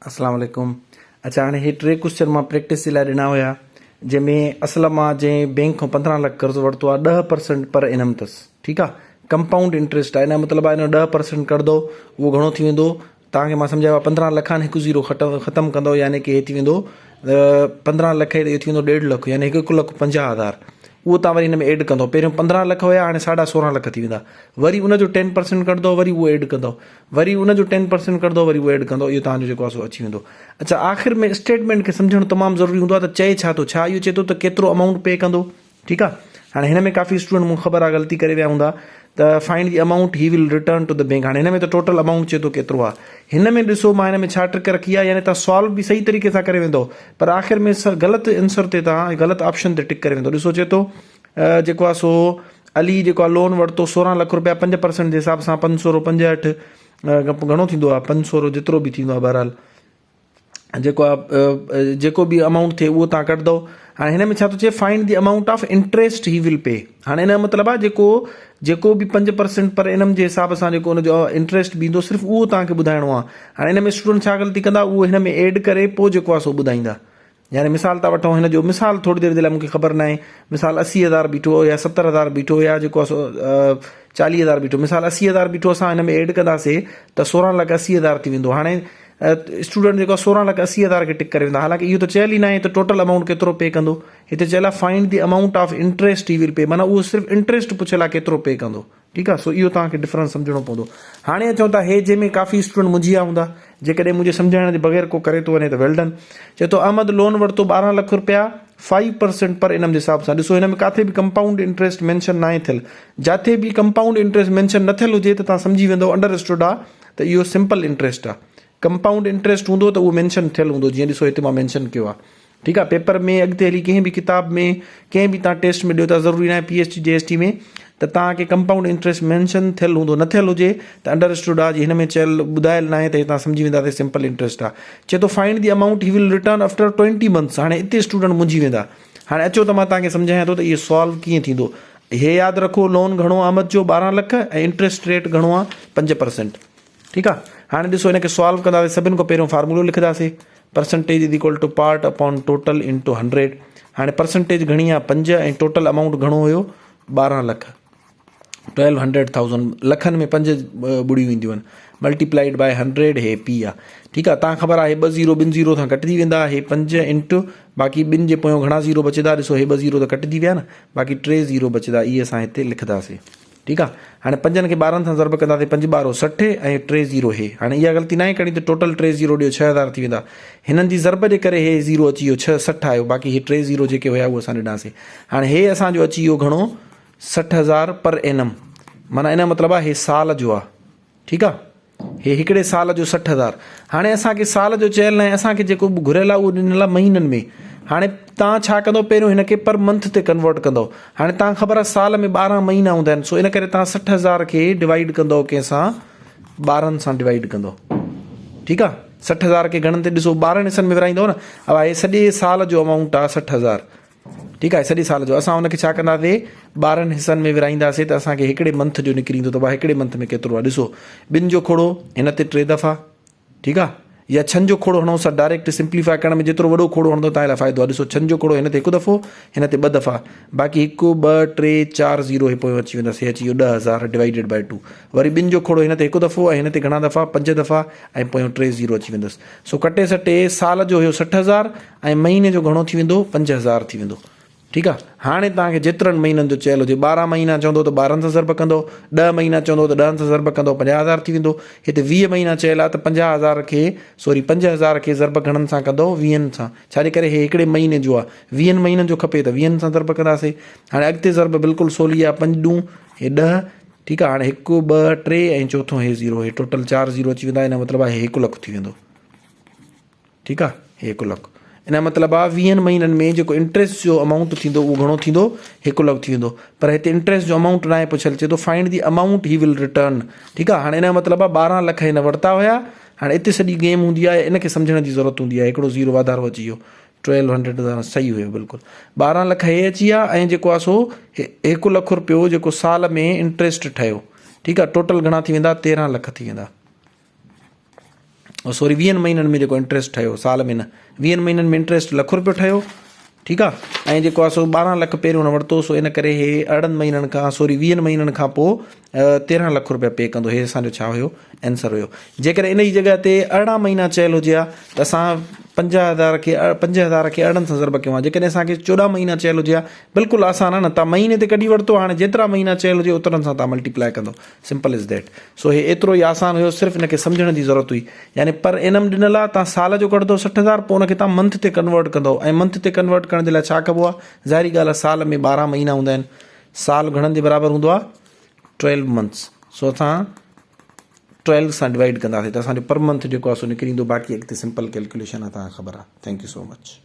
अस्सलाम वालेकुम। अच्छा हाणे हे टे क्वेश्चन मां प्रैक्टिस जे लाइ ॾिना हुया, जंहिंमें असल मां जंहिं बैंक खां 15 लाख कर्ज़ु वरितो आहे 10% पर इनम अथसि। ठीकु आहे, कंपाउंड इंट्रस्ट आहे, इन जो मतिलबु आहे इन 10% कढंदो उहो घणो थी वेंदो। तव्हांखे मां सम्झायो आहे 15 लख आहिनि, हिकु ज़ीरो ख़तमु कंदो, यानी कि हे थी वेंदो 15 लख इहो थी वेंदो 1.5 लख, यानी 1,50,000। उहो तव्हां वरी हिन में एड कंदो। पहिरियों 15 लख हुया, हाणे 16.5 लख थी वेंदा। वरी उनजो 10% कढंदो, वरी उहो एड कंदो, वरी उनजो 10% कढंदो, वरी उहो एड कंदो। इहो तव्हांजो जेको आहे सो अची वेंदो। अच्छा, आख़िर में स्टेटमेंट खे सम्झणु तमामु ज़रूरी हूंदो आहे त चए छा थो, छा इहो चए थो त केतिरो अमाउंट पे कंदो। ठीकु आहे, हाणे हिन में काफ़ी स्टूडेंट मूंखे ख़बर आहे ग़लती करे विया हूंदा त find the amount he will return to the bank. हाणे हिन में त टोटल अमाउंट चए थो केतिरो आहे। हिन में ॾिसो मां हिन में छा ट्रिक रखी आहे, यानी तव्हां सॉल्व बि सही तरीक़े सां करे वेंदो, पर आख़िर में ग़लति आंसर ते तव्हां ग़लति ऑप्शन ते टिक करे वेंदो। ॾिसो चए थो जेको आहे सो अली जेको आहे लोन वरितो 16 लख रुपया, 5% जे हिसाब सां 500 65 घणो थींदो आहे, 500 जेतिरो बि थींदो आहे। बहरहाल जेको आहे जेको बि अमाउंट थिए उहो तव्हां कढंदो। हाणे हिन में छा थो चए, find the amount of interest he will pay. हाणे हिन जो मतिलबु आहे जेको बि 5% पर इनम जे हिसाब सां जेको हुनजो इंट्रस्ट बि ईंदो, सिर्फ़ु उहो तव्हांखे ॿुधाइणो आहे। हाणे हिन में स्टूडेंट छा ग़लती कंदा, उहो हिन में एड करे पोइ जेको आहे सो ॿुधाईंदा। यानी मिसाल था वठूं, हिन जो मिसाल थोरी देरि जे लाइ मूंखे ख़बर न आहे, मिसाल 80,000 बीठो या 70,000 बीठो या जेको आहे सो 40,000 बीठो। मिसाल 80,000 बीठो असां हिन में एड कंदासीं त 16,80,000 थी वेंदो। हाणे स्टूडेंट जेको 16,80,000 खे टिक करे वेंदा। हालांकि इहो त चयल ई न आहे त टोटल अमाउंट केतिरो पे कंदो। हिते चयल आहे find the amount of interest he will pay, माना उहो सिर्फ़ु इंट्रस्ट पुछियल आहे केतिरो पे कंदो। ठीकु आहे, सो इहो तव्हांखे डिफरेंस सम्झणो पवंदो। हाणे अचूं था हे जंहिंमें काफ़ी स्टूडेंट मुंझी विया हूंदा, जेकॾहिं मुंहिंजे सम्झाइण जे बग़ैर को करे थो वञे त वेल डन। चए थो अहमद लोन वरितो 12 लख रुपया 5% पर इनम जे हिसाब सां। ॾिसो हिन में काथे बि कंपाउंड इंट्रस्ट मेंशन न आहे थियल। जिथे बि कंपाउंड इंट्रस्ट मेंशन न थियल हुजे त तव्हां सम्झी वेंदो अंडरस्टूड आहे त इहो सिंपल इंट्रस्ट आहे। कंपाउंड इंट्रस्ट हूंदो त उहो मेंशन थियल हूंदो, जीअं ॾिसो हिते मां मेंशन कयो आहे। ठीकु आहे, पेपर में अॻिते हली कंहिं बि किताब में कंहिं बि तव्हां टेस्ट में ॾियो था, ज़रूरी न आहे PhD JST में त तव्हांखे कंपाउंड इंट्रस्ट मेंशन थियल हूंदो। न थियल हुजे त अंडरस्टूड आहे, हिन में चयल ॿुधायल न आहे त तव्हां सम्झी वेंदा त सिंपल इंट्रस्ट आहे। चए थो find the amount he will return after 20 months. हाणे हिते स्टूडेंट मुंझी वेंदा। हाणे अचो त मां तव्हांखे सम्झायां थो त इहो सॉल्व कीअं थींदो। हे यादि रखो, लोन घणो आहे अहमद जो 12 लख ऐं इंट्रस्ट रेट घणो आहे 5%। ठीकु आहे, हाणे ॾिसो हिनखे सॉल्व कंदासीं। सभिनि खां पहिरियों फार्मूलो लिखंदासीं, percentage is equal to part upon total into 100। हाणे परसेंटेज घणी आहे 5 ऐं टोटल अमाउंट घणो हुयो 12 लख, 1200,000। लखनि में 5 ॿुड़ियूं ईंदियूं आहिनि, मल्टीप्लाइड बाय 100 हे पी आहे। ठीकु आहे, तव्हां ख़बर आहे हे 2 ज़ीरो 2 ज़ीरो सां कटिजी वेंदा। हे 5 इंटू बाक़ी 2 जे पोयों घणा ज़ीरो बचंदा, ॾिसो हे 2 ज़ीरो त कटिजी विया न, बाक़ी 3 ज़ीरो बचंदा। इहे असां हिते लिखंदासीं। ठीकु आहे, हाणे 5 खे 12 सां ज़रब कंदासीं, 5 12 60 ऐं 3 ज़ीरो हे। हाणे इहा ग़लती न आहे करणी त टोटल 3 ज़ीरो ॾियो 6,000 थी वेंदा। हिननि जी ज़रब जे करे हे ज़ीरो अची वियो 6 60 आयो, बाक़ी हे 3 ज़ीरो जेके हुया उहे असां ॾिनासीं। हाणे हे असांजो अची वियो घणो 60,000 पर एनम, माना इन जो मतिलबु आहे हे साल जो आहे। ठीकु आहे, हे हिकिड़े साल जो 60,000। हाणे असांखे साल जो चयल न आहे, असांखे जेको घुरियल आहे उहो ॾिनल आहे महीननि में। हाणे तव्हां छा कंदो, पहिरियों हिनखे पर मंथ ते कन्वर्ट कंदो। हाणे तव्हां ख़बर आहे साल में 12 महीना हूंदा आहिनि, सो इन करे तव्हां 60,000 खे डिवाइड कंदो कंहिंसां 12 सां डिवाइड कंदो। ठीकु आहे, 60,000 खे घणनि ते ॾिसो 12 हिसनि में विराईंदो न। अब हे सॼे साल जो अमाउंट आहे 60,000। ठीकु आहे, सॼे साल जो असां हुनखे छा कंदासीं 12 हिसनि में विराईंदासीं त असांखे हिकिड़े मंथ जो निकिरी ईंदो। त भाउ हिकिड़े मंथ में केतिरो आहे, ॾिसो 2 जो खोड़ो हिन ते 3 दफ़ा। ठीकु आहे, या 6 जो खोड़ो हणो, सां डायरेक्ट सिंप्लीफाई करण में जेतिरो वॾो खोड़ो हणंदो तव्हां लाइ फ़ाइदो आहे। ॾिसो 6 जो खोड़ो हिन ते 1 दफ़ो, हिन ते 2 दफ़ा, बाक़ी 1 2 3 4 ज़ीरो हे पोयों अची वेंदासीं, अची वियो 10,000 डिवाइडेड बाय 2। वरी 2 जो खोड़ो हिन ते 1 दफ़ो ऐं हिन ते घणा दफ़ा 5 दफ़ा ऐं पोयों 3 ज़ीरो अची वेंदुसि। सो कटे सटे साल जो हुयो 60,000 ऐं महीने जो घणो थी वेंदो 5,000 थी वेंदो। ठीकु आहे, हाणे तव्हांखे जेतिरनि महीननि जो चयल हुजे, 12 महीना चवंदो त 12 सां ज़रब कंदो, 10 महीना चवंदो त 10 सां ज़रब कंदो, 50,000 थी वेंदो। हिते 20 महीना चयल आहे त 50,000 खे 5,000 खे ज़रब घणनि सां कंदो 20 सां, छाजे करे हे हिकिड़े महीने जो आहे, 20 महीननि जो खपे त 20 सां ज़रब कंदासीं। हाणे अॻिते ज़रब बिल्कुलु सवली आहे, 5 ॾूं हे 10। ठीकु आहे, हाणे 1 2 3 ऐं चोथों हे ज़ीरो, हे टोटल 4 ज़ीरो अची वेंदा। हिन जो मतिलबु आहे हे 1 लख थी वेंदो। ठीकु आहे, हे 1 लख। इन जो मतिलबु आहे 20 महीननि में जेको इंट्रस्ट जो अमाउंट थींदो उहो घणो थींदो 1 लख थी वेंदो। पर हिते इंट्रस्ट जो अमाउंट न आहे पुछियल, चए थो find the amount he will return. ठीकु आहे, हाणे इन जो मतिलबु आहे 12 लख हिन वरिता हुया। हाणे हिते सॼी गेम हूंदी आहे, इनखे सम्झण जी ज़रूरत हूंदी आहे। हिकिड़ो ज़ीरो वाधारो अची वियो, 1200 सही हुयो बिल्कुलु। 12 लख हे अची विया ऐं जेको आहे सो 1 लख रुपयो जेको साल में इंट्रस्ट ठहियो। ठीकु आहे, टोटल घणा थी वेंदा 13 लख थी वेंदा। सॉरी 20 महीननि में जेको इंट्रस्ट ठहियो, साल में न, 20 महीननि में इंट्रस्ट ₹1,00,000 ठहियो, ठीकु आहे। ऐं जेको आहे सो 12 लख पहिरियों न वरितो, सो इन करे हे 20 महीननि खां पोइ 13 लख रुपया पे कंदो। हे असांजो छा हुयो, आंसर हुयो। जेकर इन जी जॻह ते 18 महीना चयल हुजे हा त असां 5000 खे 18 सां ज़रब कयूं आहे। जेकॾहिं असांखे 14 महीना चयल हुजे हा, बिल्कुलु आसान आहे न, तव्हां महीने ते कढी वरितो, हाणे जेतिरा महीना चयल हुजे ओतिरनि सां तव्हां मल्टीप्लाए कंदो, सिंपल इज़ दैट। सो हे एतिरो ई आसान हुयो, सिर्फ़ु हिनखे सम्झण जी ज़रूरत हुई। यानी पर इनम ॾिनल आहे, तव्हां साल जो कढंदो 60,000, पोइ हुनखे तव्हां मंथ ते कन्वर्ट कंदो, ऐं मंथ ते कन्वर्ट करण जे लाइ छा कबो आहे, ज़ाहिरी ॻाल्हि आहे, साल में 12 महीना हूंदा आहिनि, साल घणनि जे बराबरि हूंदो आहे, 12 मंथ्स। सो असां 12 सां डिवाइड कंदासीं त असांजो पर मंथ जेको आहे सो निकिरी ईंदो। बाक़ी अॻिते सिंपल कैलकुलेशन आहे, तव्हांखे ख़बर आहे। Thank you so much.